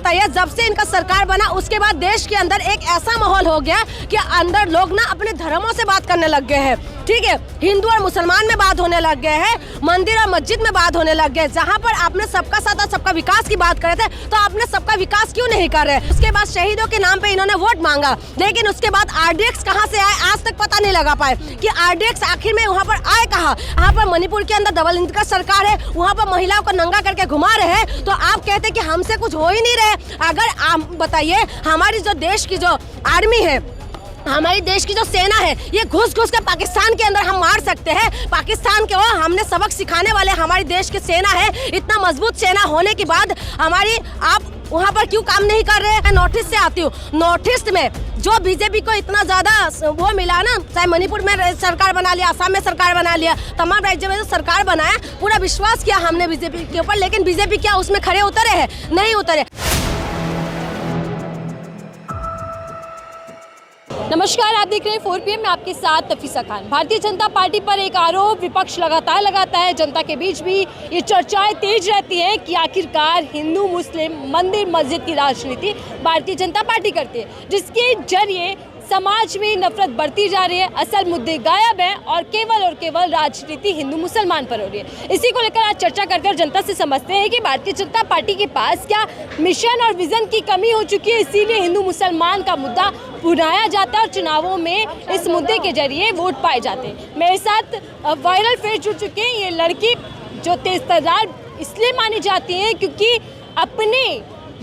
बताइए, जब से इनका सरकार बना उसके बाद देश के अंदर एक ऐसा माहौल हो गया कि अंदर लोग ना अपने धर्मों से बात करने लग गए हैं। ठीक है, हिंदू और मुसलमान में बात होने लग गए हैं, मंदिर और मस्जिद में बात होने लग गए। जहाँ पर आपने सबका साथ और सबका विकास की बात करे थे, तो आपने सबका विकास क्यों नहीं कर रहे? उसके बाद शहीदों के नाम पे इन्होंने वोट मांगा, लेकिन उसके बाद आरडीएक्स कहाँ से आए आज तक पता नहीं लगा पाए कि आरडीएक्स आखिर में वहाँ पर आए कहाँ। यहाँ पर मणिपुर के अंदर डबल इंजन का सरकार है, वहाँ पर महिलाओं को नंगा करके घुमा रहे हैं, तो आप कहते हैं कि हमसे कुछ हो ही नहीं रहे। अगर आप बताइए, हमारी जो देश की जो आर्मी है, हमारी देश की जो सेना है, ये घुस घुस के पाकिस्तान के अंदर हम मार सकते हैं। पाकिस्तान के हमने सबक सिखाने वाले हमारी देश की सेना है। इतना मजबूत सेना होने के बाद हमारी आप वहाँ पर क्यों काम नहीं कर रहे हैं? नॉर्थ ईस्ट से आती हूँ, नॉर्थ ईस्ट में जो बीजेपी को इतना ज्यादा वो मिला ना, चाहे मणिपुर में सरकार बना लिया, असम में सरकार बना लिया, तमाम राज्यों में जो सरकार बनाया, पूरा विश्वास किया हमने बीजेपी के ऊपर, लेकिन बीजेपी क्या उसमें खड़े उतरे हैं? नहीं उतरे। नमस्कार, आप देख रहे हैं 4 PM में आपके साथ तफीसा खान। भारतीय जनता पार्टी पर एक आरोप विपक्ष लगातार लगाता है, जनता के बीच भी ये चर्चाएं तेज रहती हैं कि आखिरकार हिंदू मुस्लिम मंदिर मस्जिद की राजनीति भारतीय जनता पार्टी करती है, जिसके जरिए समाज में नफरत बढ़ती जा रही है, असल मुद्दे गायब हैं और केवल राजनीति हिंदू मुसलमान पर हो रही है। इसी को लेकर आज चर्चा करते हैं और जनता से समझते हैं कि भारतीय जनता पार्टी के पास क्या मिशन और विजन की कमी हो चुकी है, इसीलिए हिंदू मुसलमान का मुद्दा भुनाया जाता है और चुनावों में इस मुद्दे के जरिए वोट पाए जाते हैं। मेरे साथ वायरल फेस जुड़ चुके हैं। ये लड़की जो तेज तर्रार इसलिए मानी जाती है क्योंकि अपने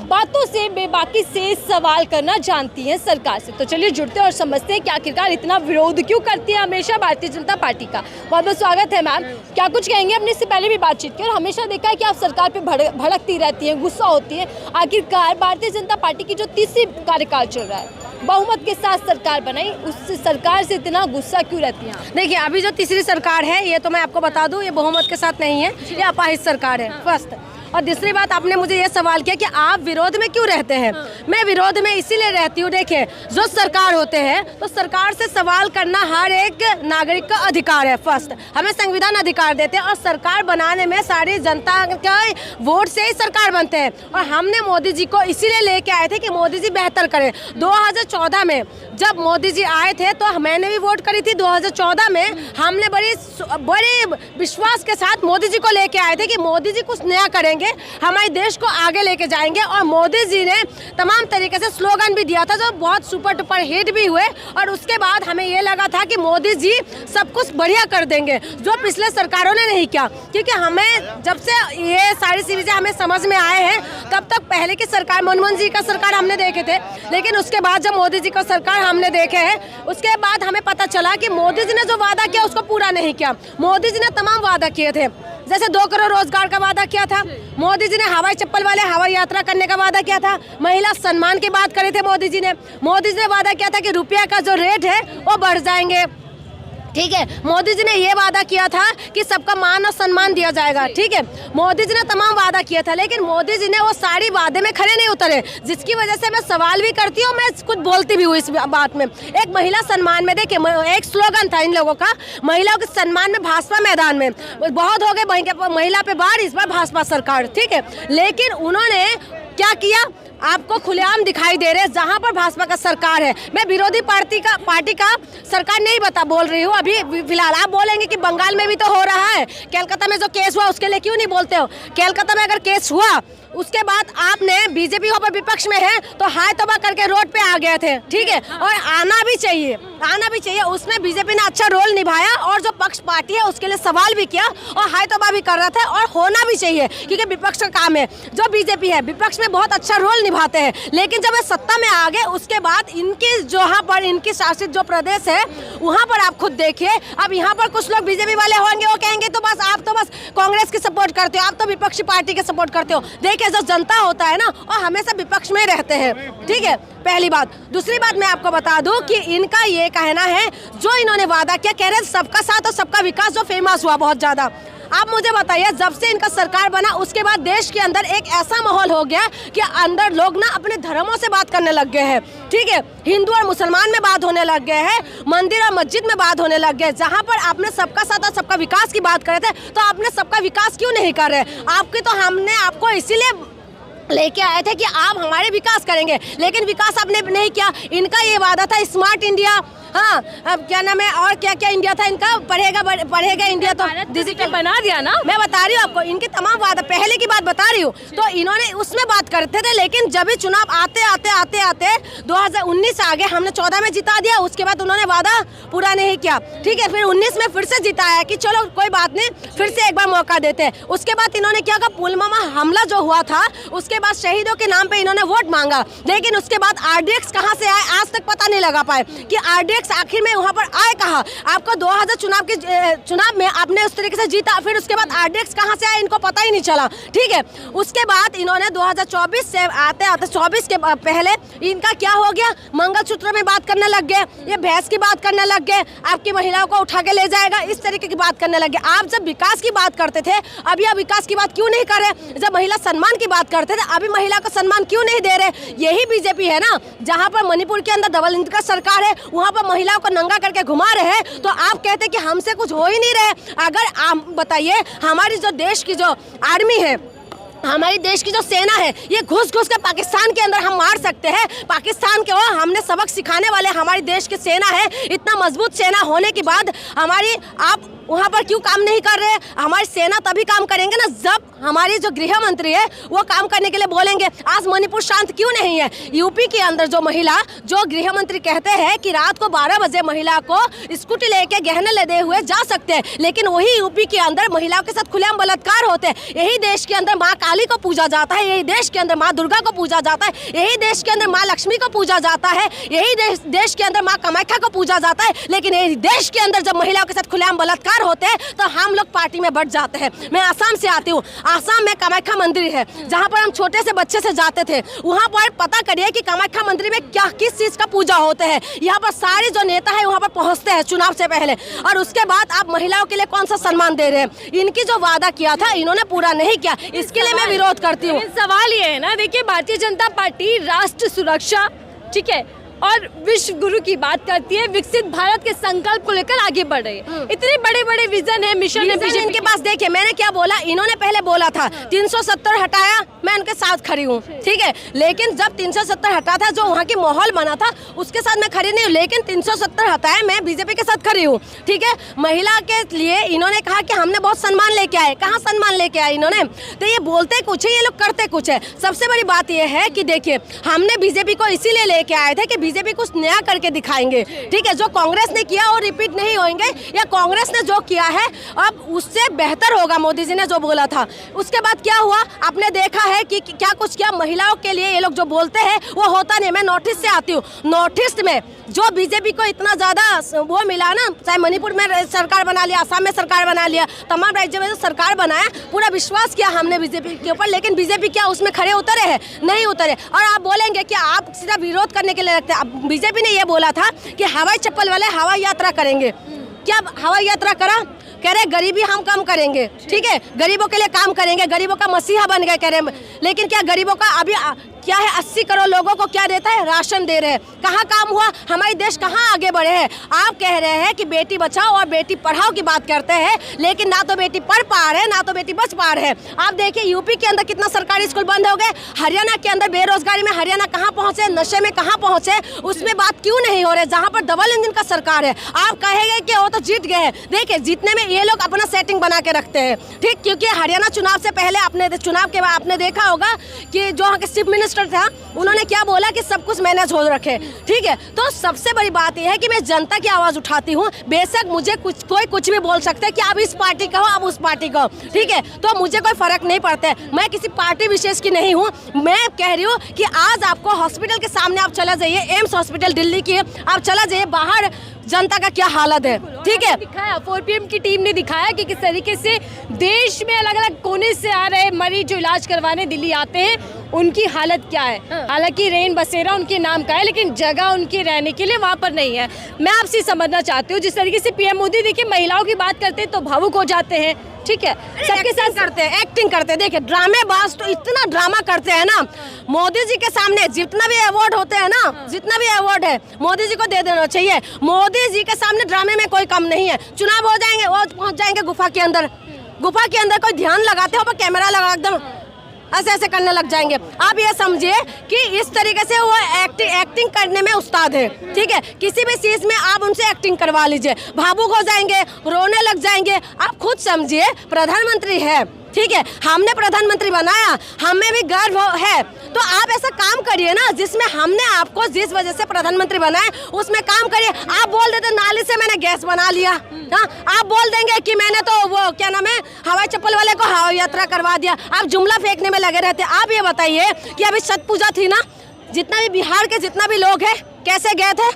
बातों से बेबाकी से सवाल करना जानती है सरकार से। तो चलिए जुड़ते हैं और समझते हैं कि आखिरकार इतना विरोध क्यों करती है हमेशा भारतीय जनता पार्टी का। बहुत बहुत स्वागत है मैम। क्या कुछ कहेंगे? अपने से पहले भी बातचीत की और हमेशा देखा है कि आप सरकार पे भड़कती रहती हैं, गुस्सा होती है। आखिरकार भारतीय जनता पार्टी की जो तीसरी कार्यकाल चल रहा है, बहुमत के साथ सरकार बनाई, उस सरकार से इतना गुस्सा क्यों रहती हैं? देखिए, अभी जो तीसरी सरकार है, ये तो मैं आपको बता दूं, ये बहुमत के साथ नहीं है, ये अपाहिज सरकार है फर्स्ट। और दूसरी बात, आपने मुझे ये सवाल किया कि आप विरोध में क्यों रहते हैं। मैं विरोध में इसीलिए रहती हूँ, देखिए जो सरकार होते हैं तो सरकार से सवाल करना हर एक नागरिक का अधिकार है। फर्स्ट, हमें संविधान अधिकार देते हैं और सरकार बनाने में सारी जनता के वोट से ही सरकार बनते हैं। और हमने मोदी जी को इसीलिए लेके आए थे कि मोदी जी बेहतर करें। 2014 में जब मोदी जी आए थे तो मैंने भी वोट करी थी। 2014 में हमने बड़े विश्वास के साथ मोदी जी को लेके आए थे कि मोदी जी कुछ नया करेंगे, हमारे देश को आगे लेके जाएंगे। और मोदी जी ने तमाम तरीके से स्लोगन भी दिया था जो बहुत सुपर डुपर हिट भी हुए। और उसके बाद हमें ये लगा था कि मोदी जी सब कुछ बढ़िया कर देंगे, जो पिछले सरकारों ने नहीं किया। क्योंकि हमें जब से ये सारी चीजें हमें समझ में आए हैं, तब तक पहले की सरकार, मनमोहन जी का सरकार हमने देखे थे, लेकिन उसके बाद जब मोदी जी का सरकार हमने देखे हैं, उसके बाद हमें पता चला कि मोदी जी ने जो वादा किया उसको पूरा नहीं किया। मोदी जी ने तमाम वादा किए थे, जैसे 2 करोड़ रोजगार का वादा किया था। मोदी जी ने हवाई चप्पल वाले हवाई यात्रा करने का वादा किया था। महिला सम्मान की बात करे थे मोदी जी ने वादा किया था कि रुपया का जो रेट है वो बढ़ जाएंगे। ठीक है, मोदी जी ने ये वादा किया था कि सबका मान और सम्मान दिया जाएगा। ठीक है, मोदी जी ने तमाम वादा किया था, लेकिन मोदी जी ने वो सारी वादे में खड़े नहीं उतरे, जिसकी वजह से मैं सवाल भी करती हूँ, मैं कुछ बोलती भी हूँ इस बात में। एक महिला सम्मान में देखिए, एक स्लोगन था इन लोगों का, महिलाओं के सम्मान में भाजपा मैदान में। बहुत हो गए महिला पे बार, इस बार भाजपा सरकार। ठीक है, लेकिन उन्होंने क्या किया आपको खुलेआम दिखाई दे रहे हैं। जहां पर भाजपा का सरकार है, मैं विरोधी पार्टी का सरकार नहीं बोल रही हूँ अभी फिलहाल। आप बोलेंगे कि बंगाल में भी तो हो रहा है, कोलकाता में जो केस हुआ उसके लिए क्यों नहीं बोलते हो? कोलकाता में अगर केस हुआ उसके बाद आपने बीजेपी पर विपक्ष में है तो हाय तौबा करके रोड पे आ गए थे। ठीक है, और आना भी चाहिए। उसमें बीजेपी ने अच्छा रोल निभाया और जो पक्ष पार्टी है उसके लिए सवाल भी किया और हाय तौबा भी कर रहा था, और होना भी चाहिए क्योंकि विपक्ष का काम है। जो बीजेपी है विपक्ष में बहुत अच्छा रोल निभाते हैं, लेकिन जब वे सत्ता में आ गए उसके बाद इनकी जहाँ पर इनकी शासित जो प्रदेश है वहाँ पर आप खुद देखिए। अब यहाँ पर कुछ लोग बीजेपी वाले होंगे, वो कहेंगे तो बस आप तो बस कांग्रेस की सपोर्ट करते हो, आप तो विपक्षी पार्टी के सपोर्ट करते हो। देखिए, जो जनता होता है ना, और हमेशा विपक्ष में रहते हैं। ठीक है, पहली बात। दूसरी बात मैं आपको बता दूं कि इनका ये कहना है, जो इन्होंने वादा किया, कह रहे सबका साथ और सबका विकास, जो फेमस हुआ बहुत ज्यादा। आप मुझे बताइए, जब से इनका सरकार बना उसके बाद देश के अंदर एक ऐसा माहौल हो गया कि अंदर लोग ना अपने धर्मों से बात करने लग गए हैं। ठीक है, हिंदू और मुसलमान में बात होने लग गए हैं, मंदिर और मस्जिद में बात होने लग गए। जहां पर आपने सबका साथ और सबका विकास की बात करे थे, तो आपने सबका विकास क्यों नहीं कर रहे? आपकी तो हमने आपको इसीलिए लेके आए थे कि आप हमारे विकास करेंगे, लेकिन विकास आपने नहीं किया। इनका ये वादा था स्मार्ट इंडिया, हाँ अब क्या नाम है और क्या क्या इंडिया था इनका, पढ़ेगा इंडिया, तो डिजिटल बना दिया ना। मैं बता रही हूँ आपको, इनके तमाम वादा पहले की बात बता रही हूँ, तो इन्होंने उसमें बात करते थे, लेकिन जब भी चुनाव आते 2019 आ गए, हमने 14 में जिता दिया, उसके बाद उन्होंने वादा पूरा नहीं किया। ठीक है, फिर 19 में फिर से जिताया कि चलो कोई बात नहीं, फिर से एक बार मौका देते हैं। उसके बाद इन्होंने क्या कहा, पुलवामा हमला जो हुआ था उसके बाद शहीदों के नाम पे इन्होंने वोट मांगा, लेकिन उसके बाद RDX कहाँ से आए आज तक पता नहीं लगा पाए कि RDX आखिर में वहाँ पर आए कहाँ। आपको 2000 चुनाव में आपने उस तरीके से जीता, फिर उसके बाद RDX कहाँ से आए इनको पता ही नहीं चला। ठीक है, उसके बाद इन्होंने 2024 से आते 24 के पहले इनका क्या हो गया, मंगलसूत्र में बात करने लग गए, ये भैंस की बात करने लग गए, आपकी महिलाओं को उठा के ले जाएगा, इस तरीके की बात करने लग गए। आप जब विकास की बात करते थे, अभी आप विकास की बात क्यों नहीं कर रहे? जब महिला सम्मान की बात करते थे, अभी महिला को सम्मान क्यों नहीं दे रहे? यही बीजेपी है ना, जहाँ पर मणिपुर के अंदर डबल इंजन का सरकार है, वहाँ पर महिलाओं को नंगा करके घुमा रहे हैं, तो आप कहते हैं कि हमसे कुछ हो ही नहीं रहे। अगर आप बताइए, हमारी जो देश की जो आर्मी है, हमारी देश की जो सेना है, ये घुस घुस के पाकिस्तान के अंदर हम मार सकते हैं। पाकिस्तान के वो हमने सबक सिखाने वाले हमारी देश की सेना है। इतना मजबूत सेना होने के बाद हमारी आप वहाँ पर क्यों काम नहीं कर रहे? हमारी सेना तभी काम करेंगे ना जब हमारी जो गृह मंत्री है वो काम करने के लिए बोलेंगे। आज मणिपुर शांत क्यों नहीं है? यूपी के अंदर जो महिला, जो गृह मंत्री कहते हैं कि रात को 12 बजे महिला को स्कूटी लेके गहने लेते हुए जा सकते हैं, लेकिन वही यूपी के अंदर महिलाओं के साथ खुलेआम बलात्कार होते हैं। यही देश के अंदर माँ काली को पूजा जाता है, यही देश के अंदर माँ दुर्गा को पूजा जाता है, यही देश के अंदर माँ लक्ष्मी को पूजा जाता है, यही देश के अंदर माँ कामाख्या को पूजा जाता है, लेकिन यही देश के अंदर जब महिलाओं के साथ खुलेआम बलात्कार होते हैं तो हम लोग पार्टी में बढ़ जाते हैं। मैं आसाम से आती हूँ, आसाम में कामाख्या मंदिर है, जहाँ पर हम छोटे से बच्चे से जाते थे। वहाँ पर पता करिए कि कामाख्या मंदिर में क्या किस चीज का पूजा होते हैं। यहाँ पर सारे जो नेता है वहाँ पर पहुँचते हैं चुनाव से पहले, और उसके बाद आप महिलाओं के लिए कौन सा सम्मान दे रहे हैं? इनकी जो वादा किया था इन्होंने पूरा नहीं किया, इसके लिए मैं विरोध करती हूँ। सवाल ये है ना, देखिए भारतीय जनता पार्टी राष्ट्र सुरक्षा, ठीक है, और विश्व गुरु की बात करती है, विकसित भारत के संकल्प को लेकर आगे बढ़ रही है। इतने बड़े बड़े विजन है, मिशन है इनके पास। देखिए मैंने क्या बोला, इन्होंने पहले बोला था 370 हटाया, मैं उनके साथ खड़ी हूँ, ठीक है, लेकिन जब 370 हटा था, जो वहाँ की माहौल बना था उसके साथ मैं खड़ी नहीं हूँ, लेकिन 370 हटाया, मैं बीजेपी के साथ खड़ी हूँ। ठीक है, महिला के लिए इन्होंने कहा कि हमने बहुत सम्मान लेके आए। कहाँ सम्मान लेके आए इन्होंने? तो ये बोलते कुछ है, ये लोग करते कुछ है। सबसे बड़ी बात ये है कि देखिए, हमने बीजेपी को इसीलिए लेके आए थे कि बीजेपी कुछ नया करके दिखाएंगे। ठीक है, जो कांग्रेस ने किया वो रिपीट नहीं होंगे, या कांग्रेस ने जो किया है अब उससे बेहतर होगा। मोदी जी ने जो बोला था, उसके बाद क्या हुआ आपने देखा है कि क्या कुछ किया महिलाओं के लिए। ये लोग जो बोलते हैं वो होता नहीं। मैं नॉर्थ ईस्ट से आती हूँ, नॉर्थ ईस्ट में जो बीजेपी को इतना ज्यादा वो मिला ना, चाहे मणिपुर में सरकार बना लिया, असम में सरकार बना लिया, तमाम राज्यों में जो सरकार बनाया, पूरा विश्वास किया हमने बीजेपी के ऊपर, लेकिन बीजेपी क्या उसमें खड़े उतरे हैं? नहीं उतरे। और आप बोलेंगे कि आप सिर्फ विरोध करने के लिए रखते हैं। बीजेपी ने ये बोला था कि हवाई चप्पल वाले हवाई यात्रा करेंगे। क्या हवाई यात्रा करा? कह रहे गरीबी हम कम करेंगे, ठीक है, गरीबों के लिए काम करेंगे, गरीबों का मसीहा बन गए कह रहे। लेकिन क्या गरीबों का अभी क्या है? 80 करोड़ लोगों को क्या देता है? राशन दे रहे हैं। कहाँ काम हुआ? हमारे देश कहाँ आगे बढ़े हैं? आप कह रहे हैं कि बेटी बचाओ और बेटी पढ़ाओ की बात करते हैं, लेकिन ना तो बेटी पढ़ पा रहे हैं, ना तो बेटी बच पा रहे हैं। आप देखिए यूपी के अंदर कितना सरकारी स्कूल बंद हो गए, हरियाणा के अंदर बेरोजगारी में हरियाणा कहाँ पहुंचे, नशे में कहाँ पहुंचे, उसमें बात क्यों नहीं हो रही? जहाँ पर डबल इंजन का सरकार है, आप कहेंगे कि वो तो जीत गए हैं। देखिए, जीतने में ये लोग अपना सेटिंग बना के रखते हैं, ठीक, क्योंकि हरियाणा चुनाव से पहले चुनाव के बाद आपने देखा होगा कि जो वहाँ के चीफ मिनिस्टर था, उन्होंने क्या बोला कि सब कुछ मैनेज हो रखे। ठीक है, तो सबसे बड़ी बात यह है कि मैं जनता की आवाज उठाती हूँ। बेशक मुझे कोई कुछ भी बोल सकता है कि आप इस पार्टी का हो, आप उस पार्टी का हो, ठीक है, तो मुझे कोई फर्क नहीं पड़ता है। मैं किसी पार्टी विशेष की नहीं हूँ। मैं कह रही हूँ कि आज आपको हॉस्पिटल के सामने आप चला जाइए, एम्स हॉस्पिटल दिल्ली की, आप चला जाइए बाहर, जनता का क्या हालत है। ठीक है, दिखाया 4PM की टीम ने दिखाया कि किस तरीके से देश में अलग अलग कोने से आ रहे मरीज जो इलाज करवाने दिल्ली आते हैं, उनकी हालत क्या है। हालांकि रेन बसेरा उनके नाम का है, लेकिन जगह उनके रहने के लिए वहाँ पर नहीं है। मैं आपसे समझना चाहती हूँ, जिस तरीके से PM मोदी देखिए महिलाओं की बात करते हैं तो भावुक हो जाते हैं, ठीक है, सबके साथ करते हैं, एक्टिंग करते हैं। देखिए ड्रामेबाज तो इतना ड्रामा करते हैं ना, मोदी जी के सामने जितना भी अवार्ड होते हैं ना, जितना भी अवार्ड है मोदी जी को दे देना चाहिए। मोदी जी के सामने ड्रामे में कोई कम नहीं है। चुनाव हो जाएंगे, वो पहुंच जाएंगे गुफा के अंदर, गुफा के अंदर कोई ध्यान लगाते हो, कैमरा लगा एकदम ऐसे ऐसे करने लग जाएंगे। आप ये समझिए कि इस तरीके से वो एक्टिंग करने में उस्ताद है, ठीक है। किसी भी चीज में आप उनसे एक्टिंग करवा लीजिए, भावुक हो जाएंगे, रोने लग जाएंगे। आप खुद समझिए, प्रधानमंत्री है, ठीक है, हमने प्रधानमंत्री बनाया, हमें भी गर्व है, तो आप ऐसा काम करिए ना जिसमें हमने आपको जिस वजह से प्रधानमंत्री बनाए उसमें काम करिए। आप बोल देते नाली से मैंने गैस बना लिया, हाँ, आप बोल देंगे कि मैंने तो वो क्या नाम है हवाई चप्पल वाले को हवाई यात्रा करवा दिया, आप जुमला फेंकने में लगे रहते। आप ये बताइए कि अभी छठ पूजा थी ना, जितना भी बिहार के जितना भी लोग हैं कैसे गए थे,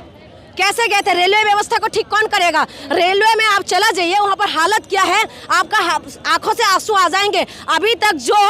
कैसे गए थे? रेलवे व्यवस्था को ठीक कौन करेगा? रेलवे में आप चला जाइए, वहाँ पर हालत क्या है, आपका आंखों से आंसू आ जाएंगे। अभी तक जो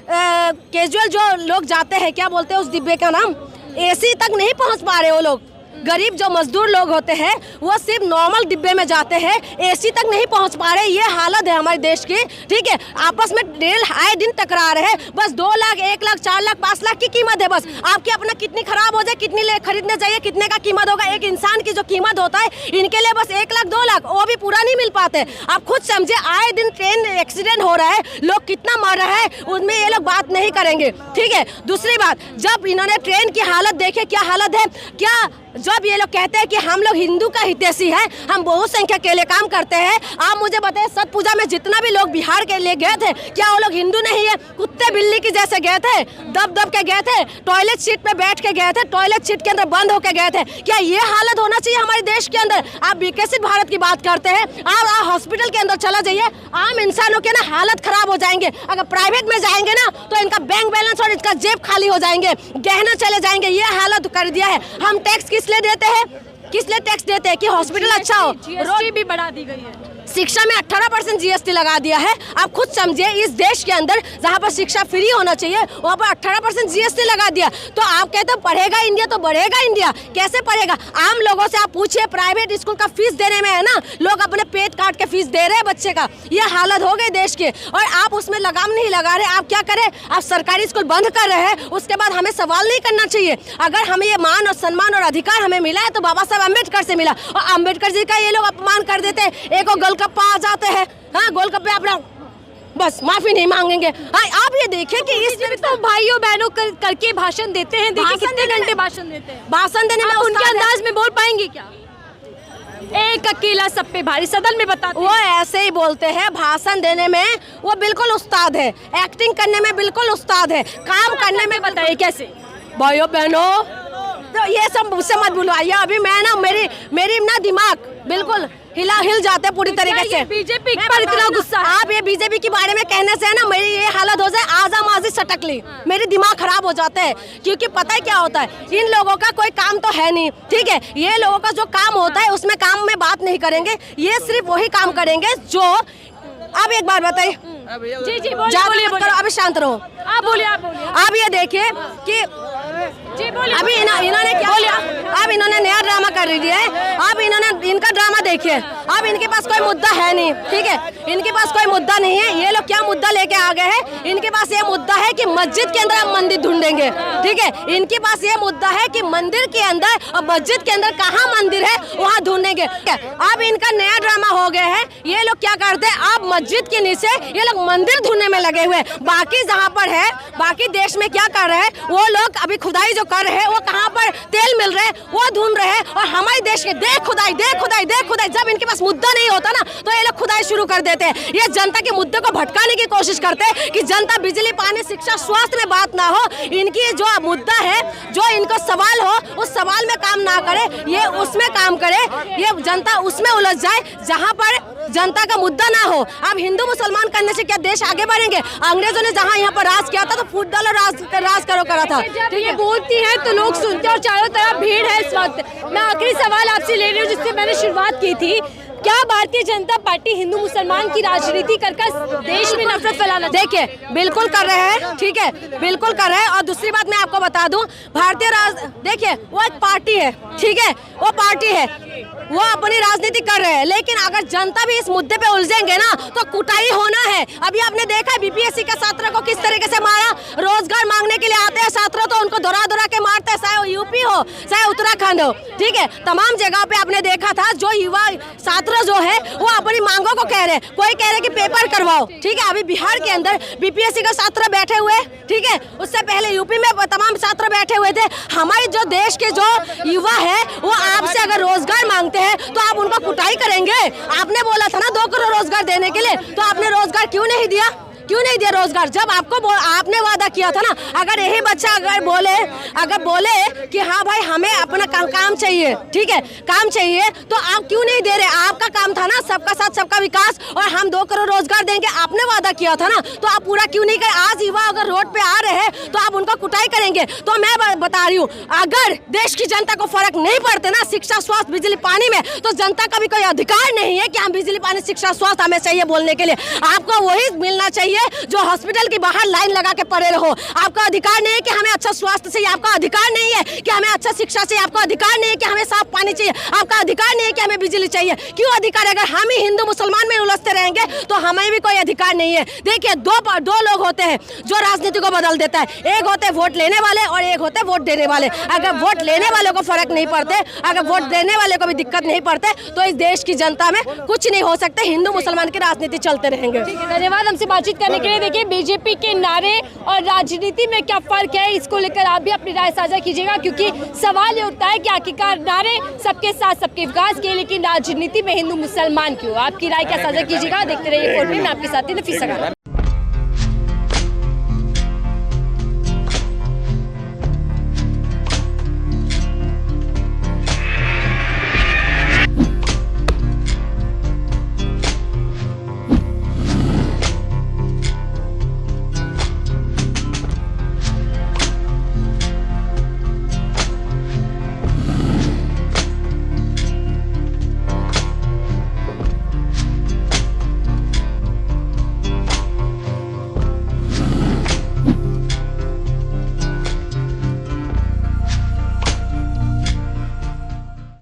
कैजुअल जो लोग जाते हैं, क्या बोलते हैं उस डिब्बे का नाम, एसी तक नहीं पहुँच पा रहे वो लोग। गरीब जो मजदूर लोग होते हैं वो सिर्फ नॉर्मल डिब्बे में जाते हैं, एसी तक नहीं पहुंच पा रहे। ये हालत है हमारे देश की, ठीक है। आपस में रेल आए दिन टकरा रहे हैं, बस 2 लाख 1 लाख 4 लाख 5 लाख की कीमत है बस। आपकी अपना कितनी खराब हो जाए, कितनी खरीदने चाहिए, कितने का कीमत होगा, एक इंसान की जो कीमत होता है इनके लिए बस 1 लाख 2 लाख, वो भी पूरा नहीं मिल पाते। आप खुद समझे, आए दिन ट्रेन एक्सीडेंट हो रहा है, लोग कितना मर रहे हैं, उनमें ये लोग बात नहीं करेंगे, ठीक है। दूसरी बात, जब इन्होंने ट्रेन की हालत देखे, क्या हालत है, क्या जब ये लोग कहते हैं कि हम लोग हिंदू का हितैषी है, हम बहुसंख्यक के लिए काम करते हैं, आप मुझे बताइए छठ पूजा में जितना भी लोग बिहार के लिए गए थे, क्या वो लोग हिंदू नहीं है? कुत्ते बिल्ली की जैसे गए थे, दब दब के गए थे, टॉयलेट सीट पे बैठ के गए थे, टॉयलेट सीट के अंदर बंद होके गए थे। क्या ये हालत होना चाहिए हमारे देश के अंदर? आप विकसित भारत की बात करते हैं, आप हॉस्पिटल के अंदर चला जाइए, आम इंसानों के ना हालत खराब हो जाएंगे। अगर प्राइवेट में जाएंगे ना तो इनका बैंक बैलेंस और इसका जेब खाली हो जाएंगे, गहना चले जाएंगे। ये हालत कर दिया है। हम टैक्स किस लिए देते हैं? किस लिए टैक्स देते हैं? कि हॉस्पिटल अच्छा हो। जीएसटी भी बढ़ा दी गई है, शिक्षा में 18% जीएसटी लगा दिया है। आप खुद समझिए, इस देश के अंदर जहाँ पर शिक्षा फ्री होना चाहिए वहाँ पर 18% जीएसटी लगा दिया। तो आप कहते हो पढ़ेगा इंडिया, तो बढ़ेगा इंडिया, कैसे पढ़ेगा? आम लोगों से आप पूछिए, प्राइवेट स्कूल का फीस देने में है ना, लोग अपने पेट काट के फीस दे रहे हैं बच्चे का। ये हालत हो गई देश की, और आप उसमें लगाम नहीं लगा रहे। आप क्या करें? आप सरकारी स्कूल बंद कर रहे हैं, उसके बाद हमें सवाल नहीं करना चाहिए। अगर हमें ये मान और सम्मान और अधिकार हमें मिला है तो बाबा साहब अम्बेडकर से मिला, और अम्बेडकर जी का ये लोग अपमान कर देते हैं। एक गोलगप्पा आ जाते हैं, हाँ, गोलगप्पे अपना बस माफी नहीं मांगेंगे। हाँ, आप ये देखिए कि इस तो भाइयों बहनों करके भाषण देते हैं, देखिए कितने घंटे भाषण देते हैं। भाषण देने में उनके अंदाज में बोल पाएंगे क्या? एक अकेला सब पे भारी, सदन में बताते वो ऐसे ही बोलते हैं। भाषण देने में वो बिल्कुल उस्ताद है, एक्टिंग करने में बिल्कुल उस्ताद है, काम करने में बताइए कैसे? भाइयों बहनों, तो ये सब मुझसे मत बुलवाइए। अभी मैं ना मेरी ना दिमाग बिल्कुल हिल जाते हैं पूरी तरीके से। बीजेपी पर इतना गुस्सा है? आप ये बीजेपी के बारे में कहने से है ना, मेरी ये हालत हो जाए, आज़ा माजी सटक ली, मेरे दिमाग खराब हो जाते हैं। क्योंकि पता है क्या होता है, इन लोगों का कोई काम तो है नहीं, ठीक है। ये लोगों का जो काम होता है उसमें काम में बात नहीं करेंगे, ये सिर्फ वही काम करेंगे जो। अब एक बार बताइए, जी बोलिए, अभी शांत रहो, आप बोलिए। अब ये देखिए कि जी बोलिए। अभी इन्होंने क्या बोलिया, अब इन्होंने नया ड्रामा कर दिया है। अब इन्होंने इनका ड्रामा देखिए, अब इनके पास कोई मुद्दा है नहीं, ठीक है, इनके पास कोई मुद्दा नहीं है। ये लोग क्या मुद्दा लेके आ गए हैं? इनके पास ये मुद्दा है कि मस्जिद के अंदर हम मंदिर ढूंढेंगे, ठीक है। इनके पास ये मुद्दा है कि मंदिर के अंदर और मस्जिद के अंदर कहाँ मंदिर है वहाँ ढूंढेंगे। अब इनका नया ड्रामा हो गया है। ये लोग क्या करते हैं, अब मस्जिद के नीचे ये लोग मंदिर ढूंढने में लगे हुए हैं। बाकी जहाँ पर है, बाकी देश में क्या कर रहे हैं वो लोग, अभी खुदाई जो कर रहे हैं वो कहाँ पर तेल मिल रहे हैं वो ढूंढ रहे हैं। और हमारे देश के दे खुदाई। जब इनके पास मुद्दा नहीं होता ना तो ये लोग खुदाई शुरू कर देते हैं। ये जनता के मुद्दे को भटकाने की कोशिश करते हैं कि जनता बिजली, पानी, शिक्षा, स्वास्थ्य में बात ना हो। इनकी जो मुद्दा है, जो इनको सवाल हो, उस सवाल में काम ना करे, ये उसमें काम करे, ये जनता उसमें उलझ जाए जहाँ पर जनता का मुद्दा ना हो। अब हिंदू मुसलमान करने से क्या देश आगे बढ़ेंगे? अंग्रेजों ने जहाँ यहाँ पर राज किया था तो फूट डालो राज करो करा था। जब ये बोलती है तो लोग सुनते हैं और चारों तरफ भीड़ है इस वक्त। मैं आखिरी सवाल आपसे ले रही हूँ जिससे मैंने शुरुआत की थी, क्या भारतीय जनता पार्टी हिंदू मुसलमान की राजनीति कर देश में नफरत फैलाना? देखिए, बिल्कुल कर रहे हैं, ठीक है, बिल्कुल कर रहे हैं। और दूसरी बात मैं आपको बता दूं, देखिए वो एक पार्टी है, ठीक है, वो पार्टी है, वो अपनी राजनीति कर रहे हैं। लेकिन अगर जनता भी इस मुद्दे पे उलझेंगे ना तो कुटाई होना है। अभी आपने देखा है बीपीएससी के छात्रों को किस तरीके से मारा। रोजगार मांगने के लिए आते हैं छात्र तो उनको दौरा के मारते है, चाहे वो यूपी हो चाहे उत्तराखंड हो, ठीक है, तमाम जगह पे आपने देखा था जो युवा छात्र जो है वो अपनी मांगों को कह रहे हैं। कोई कह रहे कि पेपर करवाओ, ठीक है, अभी बिहार के अंदर बीपीएससी का छात्र बैठे हुए, ठीक है, उससे पहले यूपी में तमाम छात्र बैठे हुए थे। हमारे जो देश के जो युवा है वो आपसे अगर रोजगार मांगते हैं तो आप उनको कुटाई करेंगे। आपने बोला था ना 2 करोड़ रोजगार देने के लिए, तो आपने रोजगार क्यों नहीं दिया? क्यों नहीं दिया रोजगार? जब आपने वादा किया था ना, अगर यही बच्चा अगर बोले कि हाँ भाई हमें अपना काम चाहिए, ठीक है, काम चाहिए, तो आप क्यों नहीं दे रहे? आपका काम था ना सबका साथ सबका विकास, और हम 2 करोड़ रोजगार देंगे, आपने वादा किया था ना, तो आप पूरा क्यों नहीं करे? आज युवा अगर रोड पे आ रहे हैं तो आप उनको कुटाई करेंगे। तो मैं बता रही हूँ, अगर देश की जनता को फर्क नहीं पड़ते ना शिक्षा, स्वास्थ्य, बिजली, पानी में, तो जनता का भी कोई अधिकार नहीं है कि हम बिजली, पानी, शिक्षा, स्वास्थ्य हमें चाहिए बोलने के लिए। आपको वही मिलना चाहिए जो हॉस्पिटल के बाहर लाइन लगा के पड़े रहो। आपका अधिकार नहीं है कि हमें अच्छा स्वास्थ्य चाहिए, आपका अधिकार नहीं है कि हमें अच्छा शिक्षा चाहिए, आपका अधिकार नहीं है कि हमें साफ पानी चाहिए, आपका अधिकार नहीं है कि हमें बिजली चाहिए। क्यों अधिकार? अगर हम ही हिंदू मुसलमान में उलझते रहेंगे तो हमें भी कोई अधिकार नहीं है। देखिए, दो लोग होते हैं जो राजनीति को बदल देता है, एक होते वोट लेने वाले और एक होते वोट देने वाले। अगर वोट लेने वाले को फर्क नहीं पड़ते, अगर वोट देने वाले को भी दिक्कत नहीं पड़ते, तो इस देश की जनता में कुछ नहीं हो सकता। हिंदू मुसलमान की राजनीति चलते रहेंगे। धन्यवाद हमसे बातचीत करने के लिए। देखिए, बीजेपी के नारे और राजनीति में क्या फर्क है, इसको लेकर आप भी अपनी राय साझा कीजिएगा, क्योंकि सवाल ये उठता है कि आखिरकार नारे सबके साथ सबके विकास के, लेकिन राजनीति में हिंदू मुसलमान क्यों? आपकी राय क्या साझा कीजिएगा। देखते रहिए 4P में, आपके साथ नफीसा खान।